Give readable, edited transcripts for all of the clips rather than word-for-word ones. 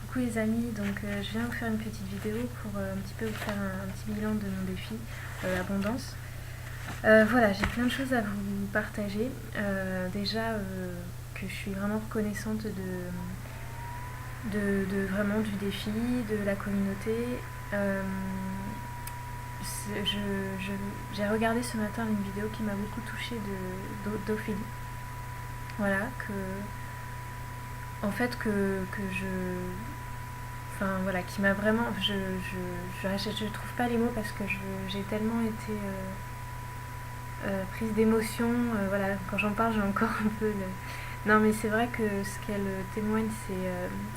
Coucou les amis, donc je viens vous faire une petite vidéo pour un petit peu vous faire un petit bilan de mon défi, l'abondance. Voilà, j'ai plein de choses à vous partager. Déjà que je suis vraiment reconnaissante de vraiment du défi, de la communauté. J'ai regardé ce matin une vidéo qui m'a beaucoup touchée d'Ophélie. Voilà, en fait que je... Enfin voilà, qui m'a vraiment... Je trouve pas les mots parce que j'ai tellement été prise d'émotion. Voilà, quand j'en parle, j'ai encore un peu le... Non mais c'est vrai que ce qu'elle témoigne,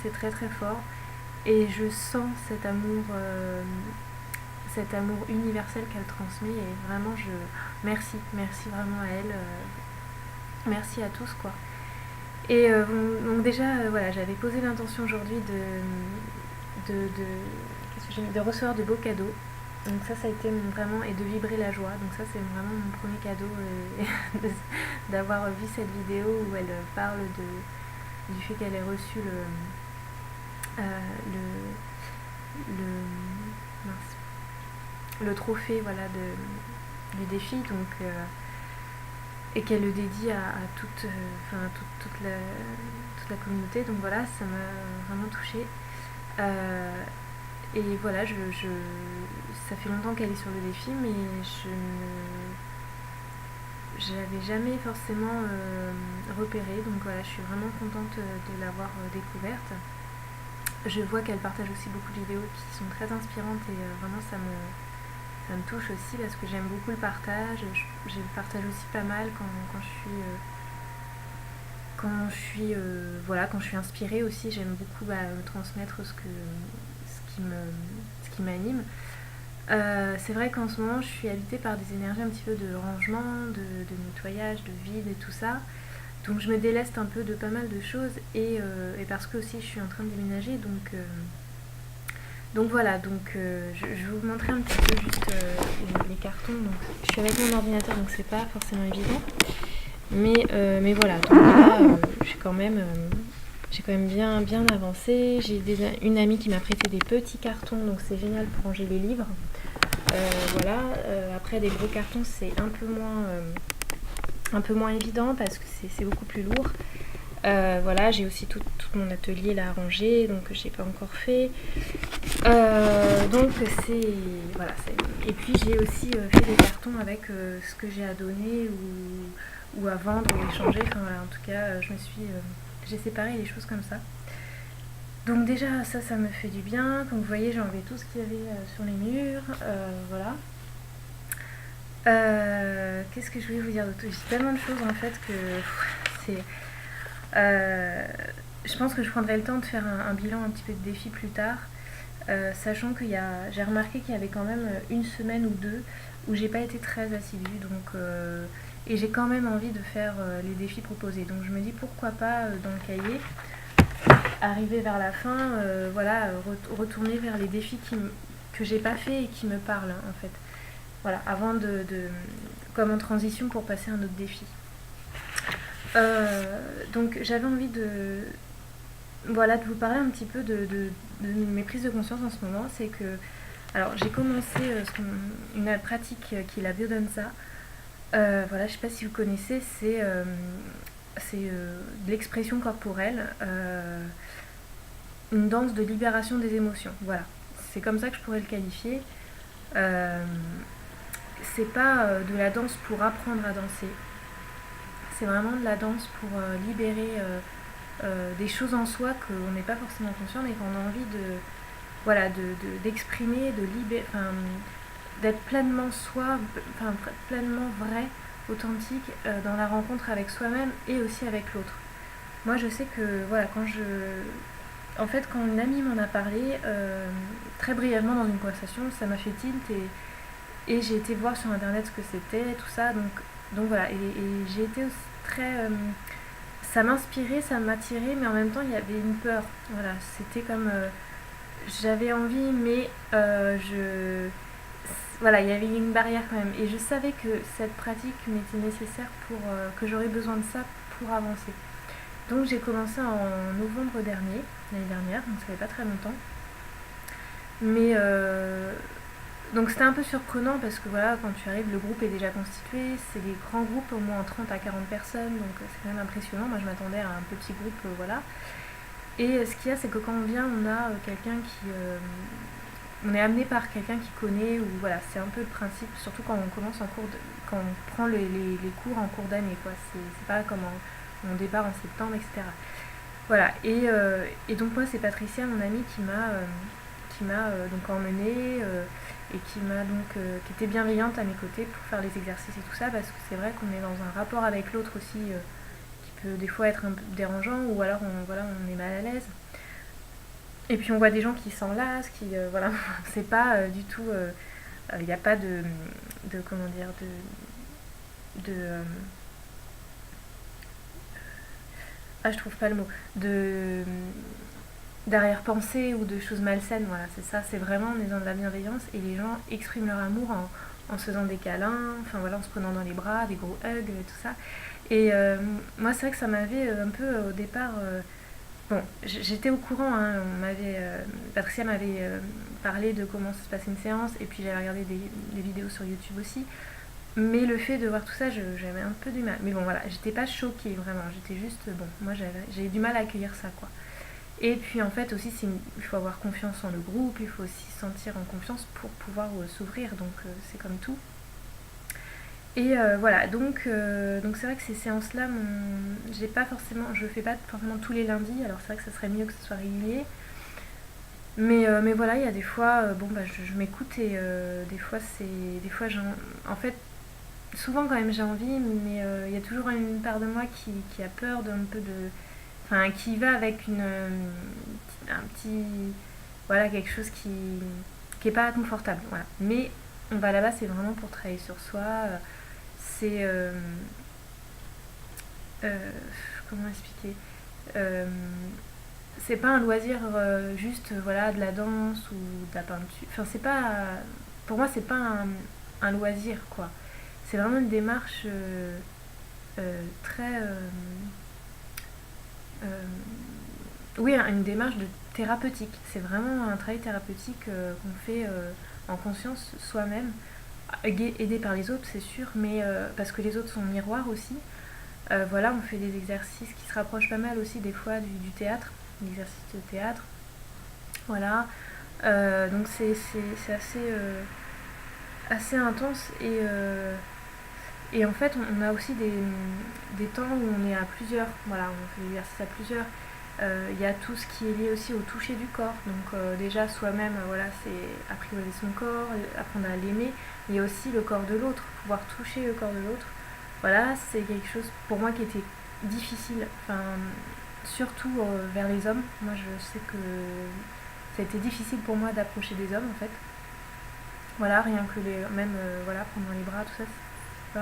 c'est très très fort. Et je sens cet amour universel qu'elle transmet. Et vraiment, merci vraiment à elle. Merci à tous quoi. Et donc déjà, voilà, j'avais posé l'intention aujourd'hui qu'est-ce que j'ai mis, de recevoir de beaux cadeaux. Donc ça a été vraiment, et de vibrer la joie. Donc ça, c'est vraiment mon premier cadeau, d'avoir vu cette vidéo où elle parle du fait qu'elle ait reçu le, mince, le trophée, voilà, du défi. Donc et qu'elle le dédie à toute la communauté. Donc voilà, ça m'a vraiment touchée. Et voilà, ça fait longtemps qu'elle est sur le défi, mais je l'avais jamais forcément repérée. Donc voilà, je suis vraiment contente de l'avoir découverte. Je vois qu'elle partage aussi beaucoup de vidéos qui sont très inspirantes et vraiment ça me touche aussi parce que j'aime beaucoup le partage. Je le partage aussi pas mal quand je suis inspirée aussi. J'aime beaucoup transmettre ce qui m'anime. C'est vrai qu'en ce moment je suis habitée par des énergies un petit peu de rangement, de nettoyage, de vide et tout ça. Donc je me déleste un peu de pas mal de choses et parce que aussi je suis en train de déménager, donc voilà, je vais vous montrer un petit peu juste les cartons. Donc, je suis avec mon ordinateur, donc c'est pas forcément évident. Mais voilà, donc là, j'ai quand même bien avancé. J'ai une amie qui m'a prêté des petits cartons, donc c'est génial pour ranger les livres. Voilà, après des gros cartons, c'est un peu moins évident parce que c'est beaucoup plus lourd. Voilà, j'ai aussi tout mon atelier là à ranger, donc j'ai pas encore fait. Donc voilà. Et puis j'ai aussi fait des cartons avec ce que j'ai à donner ou à vendre ou échanger. Enfin voilà, en tout cas, j'ai séparé les choses comme ça. Donc déjà ça me fait du bien. Comme vous voyez, j'ai enlevé tout ce qu'il y avait sur les murs. Voilà. Qu'est-ce que je voulais vous dire d'autre? J'ai tellement de choses en fait que c'est... je pense que je prendrai le temps de faire un bilan un petit peu de défi plus tard, sachant j'ai remarqué qu'il y avait quand même une semaine ou deux où j'ai pas été très assidue, et j'ai quand même envie de faire les défis proposés. Donc je me dis pourquoi pas dans le cahier, arriver vers la fin, voilà, retourner vers les défis que j'ai pas fait et qui me parlent en fait. Voilà, avant comme en transition pour passer à un autre défi. Donc j'avais envie de vous parler un petit peu de mes prises de conscience en ce moment. C'est que, alors j'ai commencé une pratique qui est la biodanza. Voilà, je sais pas si vous connaissez, c'est de l'expression corporelle, une danse de libération des émotions. Voilà, c'est comme ça que je pourrais le qualifier. C'est pas de la danse pour apprendre à danser. C'est vraiment de la danse pour libérer des choses en soi qu'on n'est pas forcément conscient mais qu'on a envie d'exprimer, d'être pleinement soi, pleinement vrai, authentique dans la rencontre avec soi-même et aussi avec l'autre. Moi je sais que voilà, quand une amie m'en a parlé très brièvement dans une conversation, ça m'a fait tilt et j'ai été voir sur internet ce que c'était, tout ça, donc voilà, et j'ai été aussi très... ça m'inspirait, ça m'attirait, mais en même temps il y avait une peur. Voilà, c'était comme... j'avais envie, mais voilà, il y avait une barrière quand même. Et je savais que cette pratique m'était nécessaire que j'aurais besoin de ça pour avancer. Donc j'ai commencé en novembre dernier, l'année dernière, donc ça fait pas très longtemps. Mais donc c'était un peu surprenant parce que voilà, quand tu arrives, le groupe est déjà constitué, c'est des grands groupes, au moins 30 à 40 personnes, donc c'est quand même impressionnant. Moi je m'attendais à un petit groupe, voilà. Et ce qu'il y a, c'est que quand on vient, on a quelqu'un qui... on est amené par quelqu'un qui connaît, ou voilà, c'est un peu le principe, surtout quand on commence en cours quand on prend les cours en cours d'année, quoi. C'est pas comme on départ en septembre, etc. Voilà, et donc moi c'est Patricia, mon amie, qui m'a donc emmenée et qui était bienveillante à mes côtés pour faire les exercices et tout ça, parce que c'est vrai qu'on est dans un rapport avec l'autre aussi qui peut des fois être un peu dérangeant, ou alors voilà, on est mal à l'aise. Et puis on voit des gens qui s'enlacent, voilà, c'est pas du tout, il n'y a pas de comment dire, de je trouve pas le mot, de d'arrière-pensée ou de choses malsaines, voilà, c'est ça, c'est vraiment, on est dans de la bienveillance et les gens expriment leur amour en se faisant des câlins, enfin voilà, en se prenant dans les bras, des gros hugs, tout ça. Et moi, c'est vrai que ça m'avait un peu au départ. Bon, j'étais au courant, hein, Patricia m'avait parlé de comment ça se passait une séance, et puis j'avais regardé des vidéos sur YouTube aussi. Mais le fait de voir tout ça, j'avais un peu du mal. Mais bon, voilà, j'étais pas choquée vraiment, j'étais juste, bon, moi j'ai du mal à accueillir ça, quoi. Et puis en fait aussi, il faut avoir confiance en le groupe, il faut aussi se sentir en confiance pour pouvoir s'ouvrir, donc c'est comme tout. Et voilà, donc c'est vrai que ces séances-là, je fais pas forcément tous les lundis, alors c'est vrai que ça serait mieux que ce soit régulier. Mais voilà, il y a des fois, bon bah je m'écoute et des fois en fait, souvent quand même j'ai envie, mais il y a toujours une part de moi qui a peur d'un peu de, enfin qui va avec un petit, voilà, quelque chose qui est pas confortable, voilà. Mais on va là-bas, c'est vraiment pour travailler sur soi. C'est euh, comment expliquer, euh, c'est pas un loisir juste voilà, de la danse ou de la peinture, enfin c'est pas, pour moi c'est pas un loisir, quoi. C'est vraiment une démarche très euh, oui, une démarche de thérapeutique. C'est vraiment un travail thérapeutique qu'on fait en conscience soi-même, aidé par les autres, c'est sûr, mais parce que les autres sont miroirs aussi. Voilà, on fait des exercices qui se rapprochent pas mal aussi des fois du théâtre, l'exercice de théâtre. Voilà. Donc c'est assez intense et en fait on a aussi des temps où on est à plusieurs. Voilà, on fait l'exercice à plusieurs. Il y a tout ce qui est lié aussi au toucher du corps. Donc déjà soi-même, voilà, c'est apprivoiser son corps, apprendre à l'aimer. Il y a aussi le corps de l'autre, pouvoir toucher le corps de l'autre. Voilà, c'est quelque chose pour moi qui était difficile, enfin, surtout vers les hommes. Moi, je sais que ça a été difficile pour moi d'approcher des hommes, en fait. Voilà, rien que même voilà, prendre dans les bras, tout ça, c'est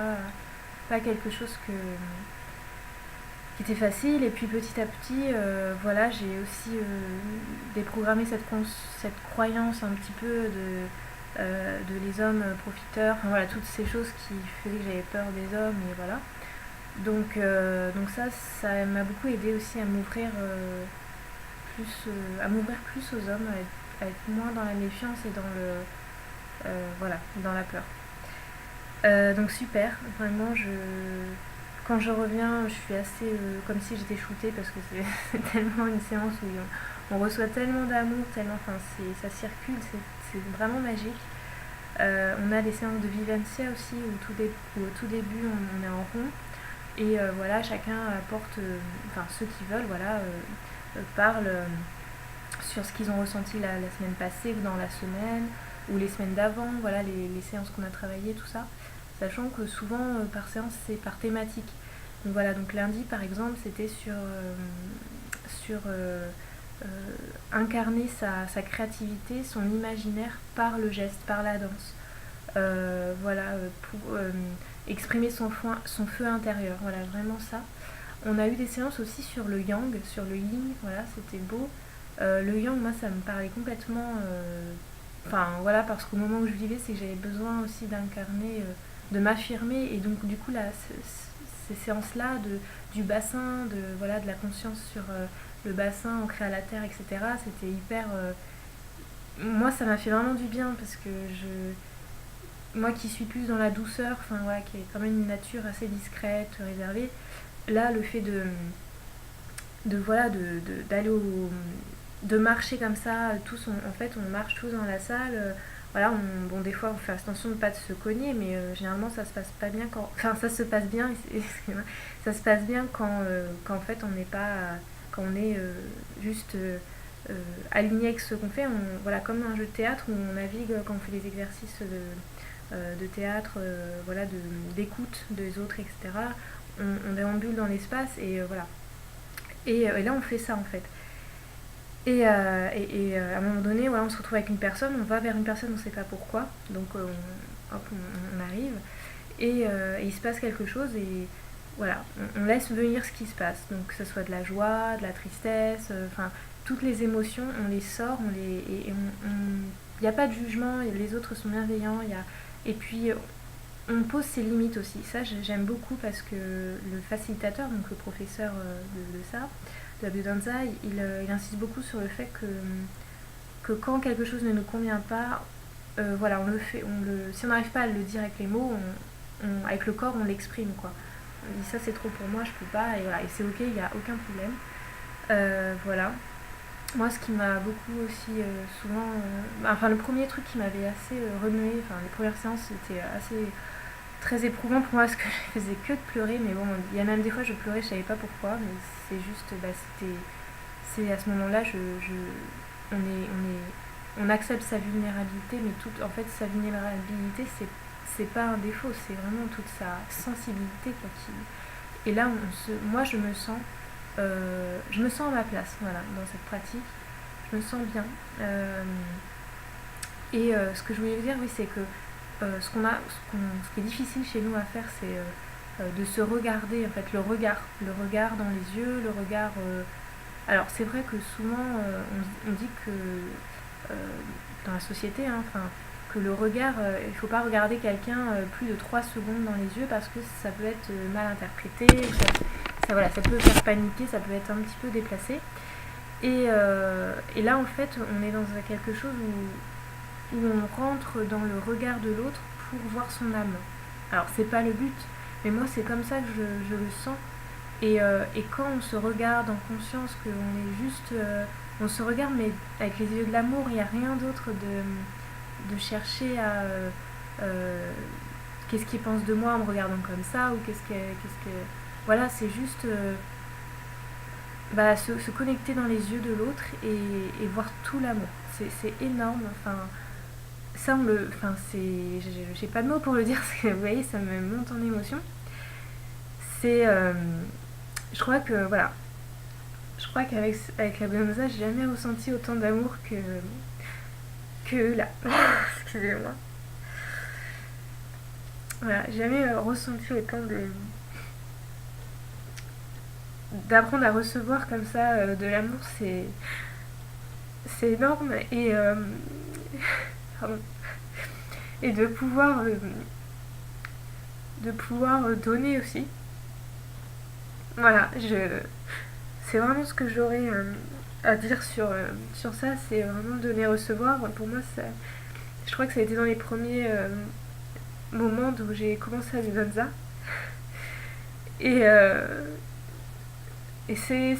pas quelque chose qui était facile. Et puis petit à petit, voilà, j'ai aussi déprogrammé cette croyance un petit peu de les hommes profiteurs, enfin, voilà, toutes ces choses qui faisaient que j'avais peur des hommes, et voilà. Donc ça m'a beaucoup aidé aussi à m'ouvrir plus aux hommes, à être moins dans la méfiance et dans voilà, dans la peur. Donc super, vraiment, quand je reviens, je suis assez comme si j'étais shootée parce que c'est c'est tellement une séance où on reçoit tellement d'amour, tellement, enfin, ça circule, c'est vraiment magique. On a des séances de vivencia aussi où au tout début on est en rond et voilà, chacun apporte, enfin ceux qui veulent, voilà, parlent sur ce qu'ils ont ressenti la semaine passée ou dans la semaine ou les semaines d'avant, voilà, les séances qu'on a travaillées, tout ça. Sachant que souvent par séance c'est par thématique. Donc voilà, donc lundi par exemple c'était sur incarner sa créativité, son imaginaire par le geste, par la danse. Voilà, pour exprimer son feu intérieur, voilà, vraiment ça. On a eu des séances aussi sur le yang, sur le yin, voilà, c'était beau. Le yang, moi, ça me parlait complètement. Enfin, voilà, parce qu'au moment où je vivais, c'est que j'avais besoin aussi d'incarner, de m'affirmer, et donc, du coup, là, ces séances-là du bassin, de la conscience sur le bassin ancré à la terre, etc. C'était hyper... moi, ça m'a fait vraiment du bien parce que moi qui suis plus dans la douceur, enfin voilà, qui est quand même une nature assez discrète, réservée, là, le fait d'aller de marcher comme ça, tous, en fait, on marche tous dans la salle. Voilà, bon, des fois, on fait attention de ne pas se cogner, mais généralement, ça se passe pas bien quand. Enfin, ça se passe bien, excusez-moi, ça se passe bien quand en fait, on n'est pas. Quand on est juste aligné avec ce qu'on fait. Voilà, comme un jeu de théâtre où on navigue quand on fait des exercices de théâtre, d'écoute des autres, etc. On déambule dans l'espace et voilà. Et là, on fait ça en fait. Et à un moment donné, voilà, on se retrouve avec une personne, on va vers une personne, on ne sait pas pourquoi, donc on arrive, et il se passe quelque chose, et voilà, on laisse venir ce qui se passe, donc que ce soit de la joie, de la tristesse, enfin, toutes les émotions, on les sort, il n'y a pas de jugement, les autres sont bienveillants, et puis on pose ses limites aussi. Ça, j'aime beaucoup parce que le facilitateur, donc le professeur de ça, de la biodanza, il insiste beaucoup sur le fait que quand quelque chose ne nous convient pas, voilà, on le fait, si on n'arrive pas à le dire avec les mots, avec le corps, on l'exprime, quoi. On dit ça c'est trop pour moi, je peux pas, et voilà, et c'est ok, il n'y a aucun problème. Voilà. Moi, ce qui m'a beaucoup aussi souvent... enfin, le premier truc qui m'avait assez remué, enfin, les premières séances, c'était assez très éprouvant pour moi parce que je faisais que de pleurer, mais bon, il y a même des fois je pleurais, je savais pas pourquoi, mais c'est juste, c'est à ce moment-là, on accepte sa vulnérabilité, mais en fait, sa vulnérabilité, c'est pas un défaut, c'est vraiment toute sa sensibilité, quoi, et là, moi, je me sens à ma place, voilà, dans cette pratique, je me sens bien. Ce que je voulais vous dire, oui, c'est que ce qui est difficile chez nous à faire, c'est de se regarder, en fait, le regard dans les yeux, le regard... alors, c'est vrai que souvent, on dit que dans la société, hein, que le regard, il ne faut pas regarder quelqu'un plus de 3 secondes dans les yeux parce que ça peut être mal interprété, voilà, ça peut faire paniquer, ça peut être un petit peu déplacé. Et là, en fait, on est dans quelque chose où on rentre dans le regard de l'autre pour voir son âme. Alors, c'est pas le but, mais moi, c'est comme ça que je le sens. Et quand on se regarde en conscience, qu'on est juste... on se regarde, mais avec les yeux de l'amour, il n'y a rien d'autre de chercher à... qu'est-ce qu'il pense de moi en me regardant comme ça, ou qu'est-ce que... Voilà, c'est juste... se connecter dans les yeux de l'autre et voir tout l'amour. C'est énorme, enfin... Ça, j'ai pas de mots pour le dire, parce que vous voyez, ça me monte en émotion. C'est... je crois que, voilà. Je crois qu'avec la biodanza, j'ai jamais ressenti autant d'amour que là. Excusez-moi. Voilà, j'ai jamais ressenti autant d'apprendre à recevoir comme ça de l'amour, c'est énorme. Pardon. Et de pouvoir donner aussi. Voilà, c'est vraiment ce que j'aurais à dire sur ça, c'est vraiment donner recevoir. Pour moi, je crois que ça a été dans les premiers moments où j'ai commencé à biodanza. Et c'est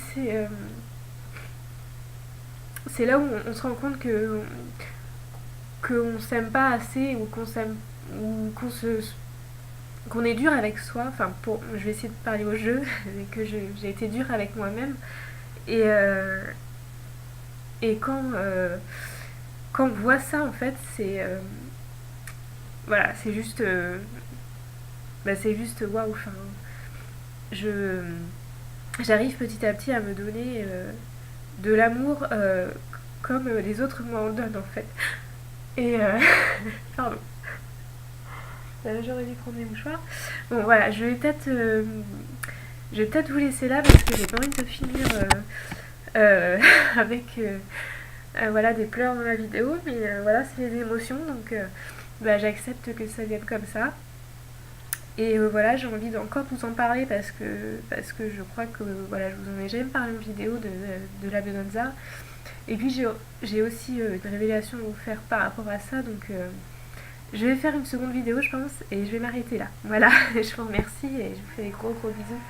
là où on se rend compte qu'on s'aime pas assez, ou qu'on est dur avec soi. Enfin, je vais essayer de parler au jeu, que j'ai été dure avec moi-même. Et quand on voit ça, en fait, c'est voilà, c'est juste waouh. Enfin, j'arrive petit à petit à me donner de l'amour comme les autres m'en donnent, en fait. Et pardon. J'aurais dû prendre mes mouchoirs. Bon, voilà, je vais peut-être vous laisser là parce que j'ai pas envie de finir avec voilà, des pleurs dans la vidéo, mais voilà, c'est les émotions, donc j'accepte que ça vienne comme ça. Et voilà, j'ai envie d'encore vous en parler parce que je crois que voilà, je vous en ai jamais parlé en vidéo de la Venonza. Et puis j'ai aussi une révélation à vous faire par rapport à ça, donc je vais faire une seconde vidéo je pense et je vais m'arrêter là. Voilà, je vous remercie et je vous fais des gros bisous.